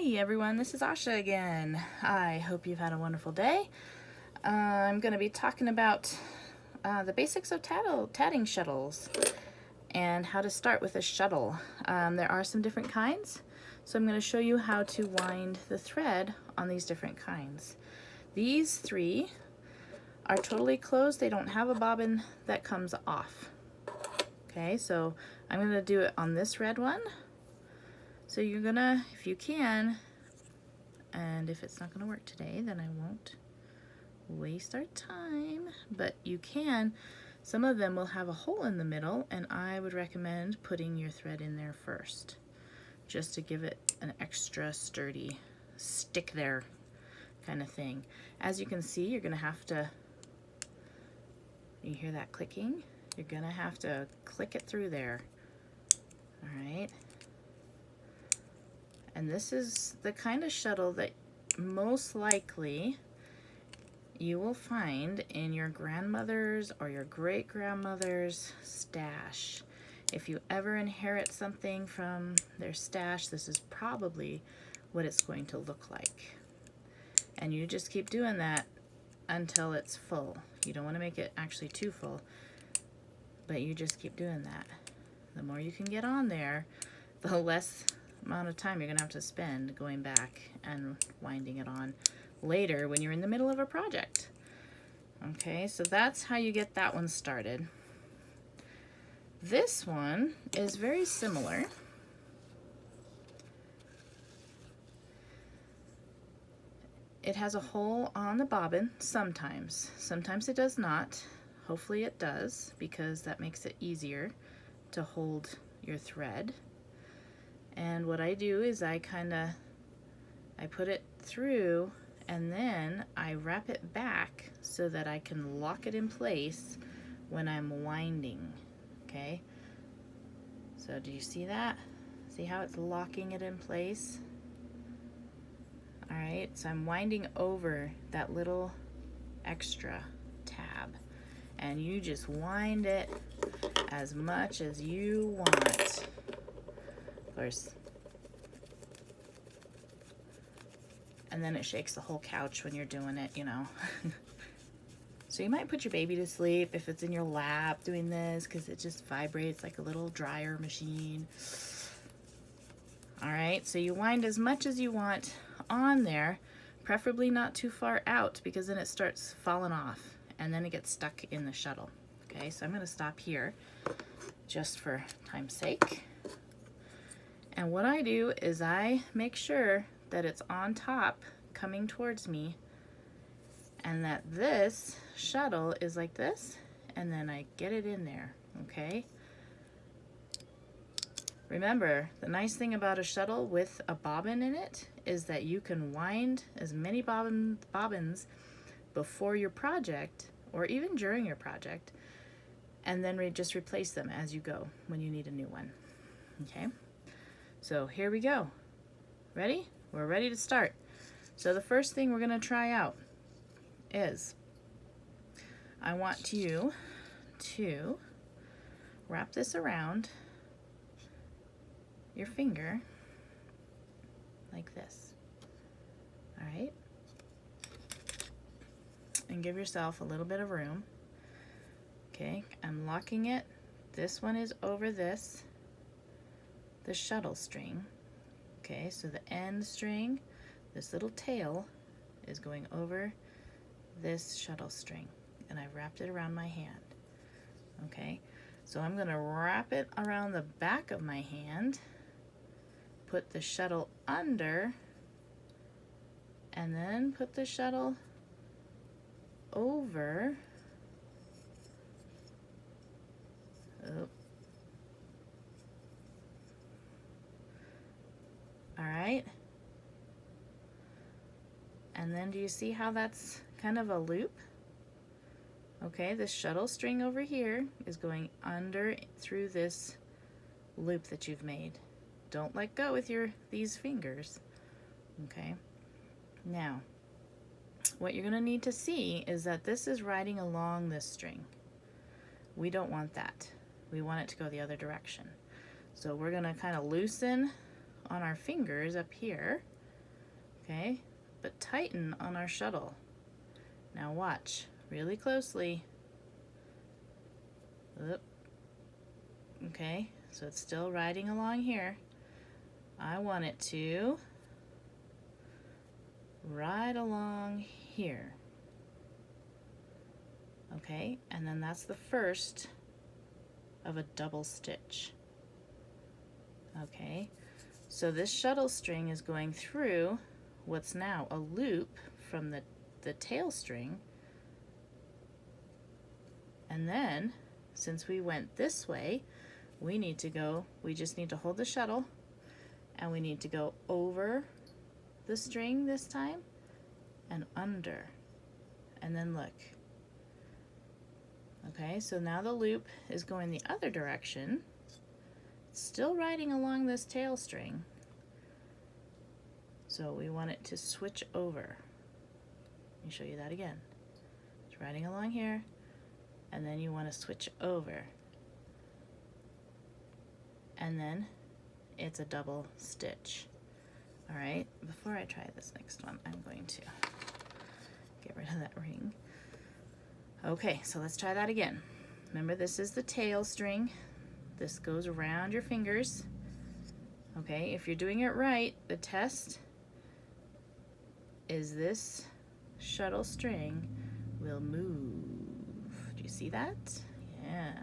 Hey everyone, this is Asha again. I hope you've had a wonderful day. I'm going to be talking about the basics of tatting shuttles and how to start with a shuttle. There are some different kinds, so I'm going to show you how to wind the thread on these different kinds. These three are totally closed. They don't have a bobbin that comes off. Okay, so I'm going to do it on this red one. So you're gonna, if you can, and if it's not gonna work today, then I won't waste our time, but you can. Some of them will have a hole in the middle, and I would recommend putting your thread in there first, just to give it an extra sturdy stick there kind of thing. As you can see, you're gonna have to, you hear that clicking? You're gonna have to click it through there. All right. And this is the kind of shuttle that most likely you will find in your grandmother's or your great-grandmother's stash. If you ever inherit something from their stash, this is probably what it's going to look like. And you just keep doing that until it's full. You don't want to make it actually too full, but you just keep doing that. The more you can get on there, the less amount of time you're gonna have to spend going back and winding it on later when you're in the middle of a project. Okay, so that's how you get that one started. This one is very similar. It has a hole on the bobbin sometimes. Sometimes it does not. Hopefully it does, because that makes it easier to hold your thread. And what I do is I put it through, and then I wrap it back so that I can lock it in place when I'm winding. Okay, so do you see that? See how it's locking it in place? All right, so I'm winding over that little extra tab, and you just wind it as much as you want. Of course. And then it shakes the whole couch when you're doing it, you know. So you might put your baby to sleep if it's in your lap doing this, because it just vibrates like a little dryer machine. All right, so you wind as much as you want on there, preferably not too far out, because then it starts falling off and then it gets stuck in the shuttle. Okay, so I'm going to stop here just for time's sake. And what I do is I make sure that it's on top coming towards me, and that this shuttle is like this, and then I get it in there. Okay, remember, the nice thing about a shuttle with a bobbin in it is that you can wind as many bobbins before your project or even during your project, and then just replace them as you go when you need a new one. Okay, so here we go. Ready? We're ready to start. So the first thing we're going to try out is I want you to wrap this around your finger like this. All right? And give yourself a little bit of room. Okay, I'm locking it. This one is over the shuttle string. Okay, so the end string, this little tail, is going over this shuttle string, and I've wrapped it around my hand. Okay, so I'm going to wrap it around the back of my hand, put the shuttle under, and then put the shuttle over. Oh. All right, and then do you see how that's kind of a loop? Okay, this shuttle string over here is going under through this loop that you've made. Don't let go with these fingers. Okay, now what you're gonna need to see is that this is riding along this string. We don't want that. We want it to go the other direction. So we're gonna kind of loosen on our fingers up here Okay, but tighten on our shuttle. Now watch really closely. Oop. Okay, so it's still riding along here. I want it to ride along here. Okay, and then that's the first of a double stitch. Okay, so this shuttle string is going through what's now a loop from the tail string, and then since we went this way, we just need to hold the shuttle, and we need to go over the string this time and under, and then look. Okay, so now the loop is going the other direction, still riding along this tail string. So we want it to switch over. Let me show you that again. It's riding along here, and then you want to switch over. And then it's a double stitch. All right, before I try this next one, I'm going to get rid of that ring. Okay, so let's try that again. Remember, this is the tail string. This goes around your fingers. Okay, if you're doing it right, the test is this shuttle string will move. Do you see that? Yeah,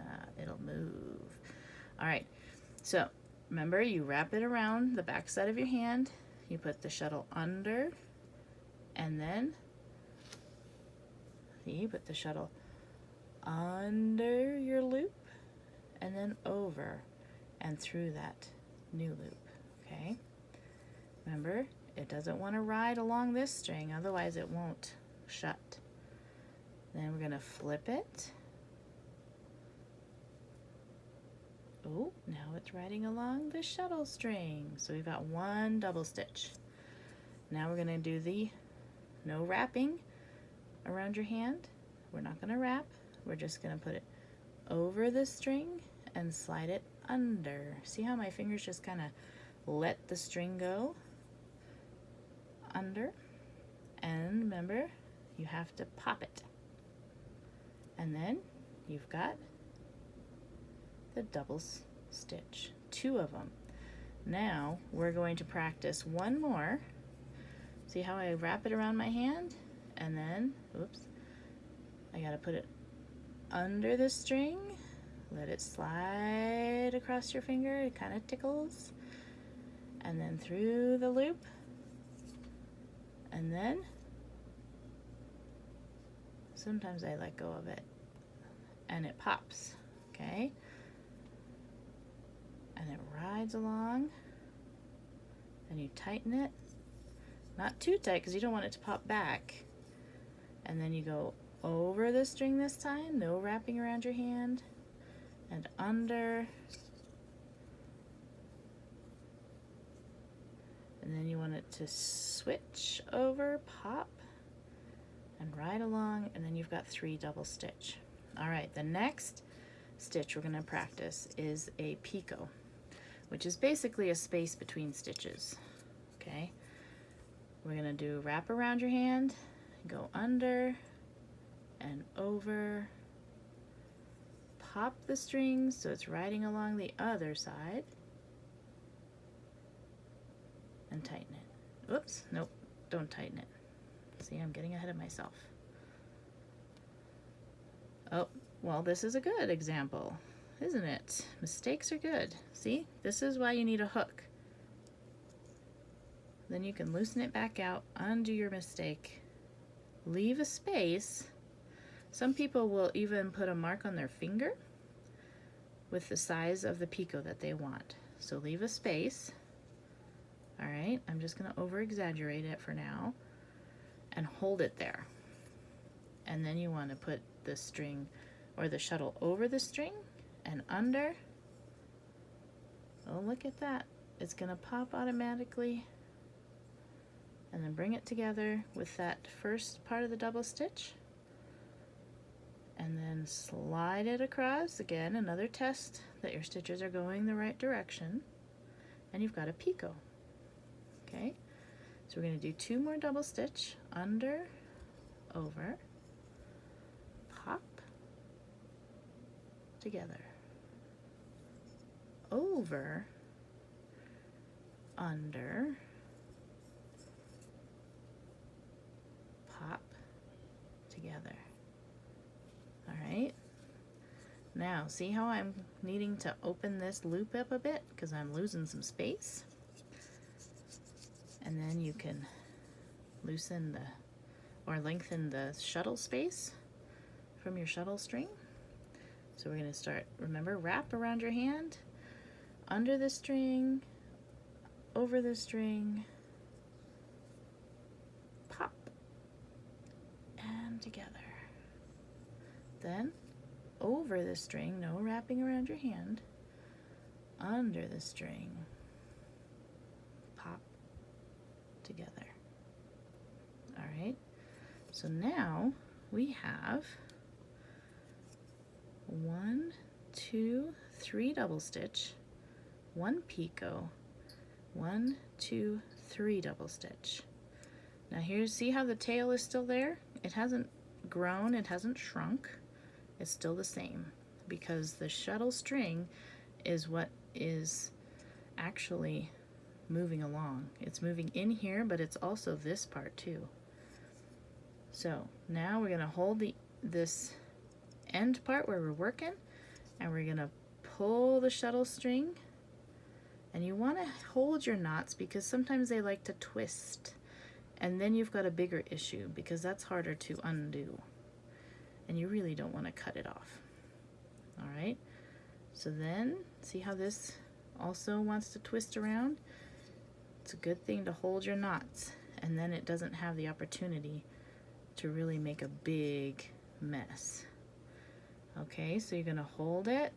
it'll move. All right, so remember, you wrap it around the back side of your hand. You put the shuttle under, and then you put the shuttle under your loop, and then over and through that new loop. Okay, remember, it doesn't want to ride along this string, otherwise it won't shut. Then we're going to flip it. Oh, now it's riding along the shuttle string. So we've got one double stitch. Now we're going to do the no wrapping around your hand. We're not going to wrap. We're just going to put it over the string and slide it under. See how my fingers just kind of let the string go under? And remember, you have to pop it. And then you've got the double stitch, 2 of them. Now we're going to practice one more. See how I wrap it around my hand, and then, oops, I gotta put it under the string, let it slide across your finger, it kind of tickles, and then through the loop, and then sometimes I let go of it and it pops. Okay, and it rides along, and you tighten it, not too tight because you don't want it to pop back, and then you go over the string this time, no wrapping around your hand, and under, and then you want it to switch over, pop, and ride along, and then you've got 3 double stitch. All right, the next stitch we're going to practice is a pico, which is basically a space between stitches. Okay, we're going to do wrap around your hand, go under and over, pop the string so it's riding along the other side, and tighten it. Oops, nope, don't tighten it. See, I'm getting ahead of myself. Oh, well, this is a good example, isn't it? Mistakes are good. See, this is why you need a hook. Then you can loosen it back out, undo your mistake, leave a space. Some people will even put a mark on their finger with the size of the pico that they want. So leave a space. All right, I'm just going to over exaggerate it for now and hold it there. And then you want to put the string or the shuttle over the string and under. Oh, look at that. It's going to pop automatically. And then bring it together with that first part of the double stitch. And then slide it across. Again, another test that your stitches are going the right direction. And you've got a pico. Okay? So we're going to do 2 more double stitch, under, over, pop, together, over, under, pop, together. All right. Now, see how I'm needing to open this loop up a bit because I'm losing some space? And then you can loosen or lengthen the shuttle space from your shuttle string. So we're going to start, remember, wrap around your hand, under the string, over the string, pop, and together. Then over the string, no wrapping around your hand, under the string, pop, together. All right, so now we have 1, 2, 3 double stitch, 1 pico, 1, 2, 3 double stitch. Now here, see how the tail is still there? It hasn't grown, it hasn't shrunk. It's still the same because the shuttle string is what is actually moving along. It's moving in here, but it's also this part too. So now we're going to hold this end part where we're working, and we're going to pull the shuttle string. And you want to hold your knots because sometimes they like to twist, and then you've got a bigger issue because that's harder to undo, and you really don't want to cut it off. All right, so then see how this also wants to twist around? It's a good thing to hold your knots, and then it doesn't have the opportunity to really make a big mess. Okay, so you're going to hold it.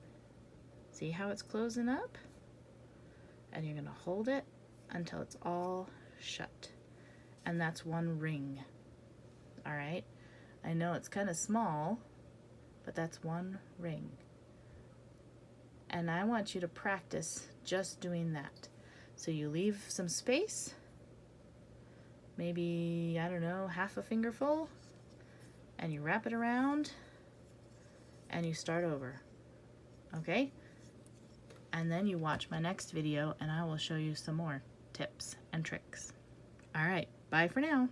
See how it's closing up? And you're going to hold it until it's all shut. And that's 1 ring. All right? I know it's kind of small, but that's 1 ring. And I want you to practice just doing that. So you leave some space, maybe, I don't know, half a finger full, and you wrap it around, and you start over. Okay? And then you watch my next video, and I will show you some more tips and tricks. All right, bye for now.